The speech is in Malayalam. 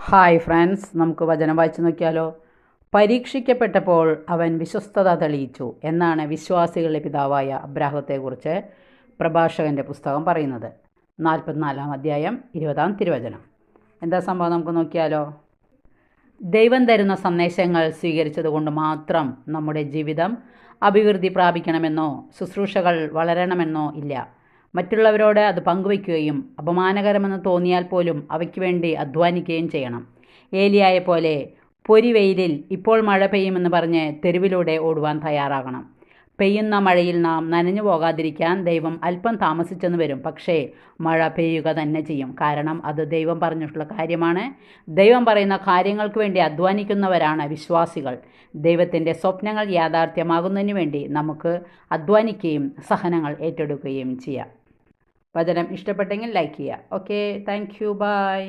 ഹായ് ഫ്രണ്ട്സ്, നമുക്ക് വചനം വായിച്ചു നോക്കിയാലോ. പരീക്ഷിക്കപ്പെട്ടപ്പോൾ അവൻ വിശ്വസ്തത തെളിയിച്ചു എന്നാണ് വിശ്വാസികളുടെ പിതാവായ അബ്രാഹത്തെക്കുറിച്ച് പ്രഭാഷകൻ്റെ പുസ്തകം പറയുന്നത്. 44-ാം അധ്യായം 20-ാം തിരുവചനം. എന്താ സംഭവം നമുക്ക് നോക്കിയാലോ. ദൈവം തരുന്ന സന്ദേശങ്ങൾ സ്വീകരിച്ചതുകൊണ്ട് മാത്രം നമ്മുടെ ജീവിതം അഭിവൃദ്ധി പ്രാപിക്കണമെന്നോ ശുശ്രൂഷകൾ വളരണമെന്നോ ഇല്ല. മറ്റുള്ളവരോട് അത് പങ്കുവയ്ക്കുകയും അപമാനകരമെന്ന് തോന്നിയാൽ പോലും അവയ്ക്ക് വേണ്ടി അധ്വാനിക്കുകയും ചെയ്യണം. ഏലിയായെ പോലെ പൊരിവെയിലിൽ ഇപ്പോൾ മഴ പെയ്യുമെന്ന് പറഞ്ഞ് തെരുവിലൂടെ ഓടുവാൻ തയ്യാറാകണം. പെയ്യുന്ന മഴയിൽ നാം നനഞ്ഞു പോകാതിരിക്കാൻ ദൈവം അല്പം താമസിച്ചെന്ന് വരും, പക്ഷേ മഴ പെയ്യുക തന്നെ ചെയ്യും. കാരണം അത് ദൈവം പറഞ്ഞിട്ടുള്ള കാര്യമാണ്. ദൈവം പറയുന്ന കാര്യങ്ങൾക്ക് വേണ്ടി അധ്വാനിക്കുന്നവരാണ് വിശ്വാസികൾ. ദൈവത്തിൻ്റെ സ്വപ്നങ്ങൾ യാഥാർത്ഥ്യമാകുന്നതിന് വേണ്ടി നമുക്ക് അധ്വാനിക്കുകയും സഹനങ്ങൾ ഏറ്റെടുക്കുകയും ചെയ്യാം. വചനം ഇഷ്ടപ്പെട്ടെങ്കിൽ ലൈക്ക് ചെയ്യുക. Okay, thank you, by.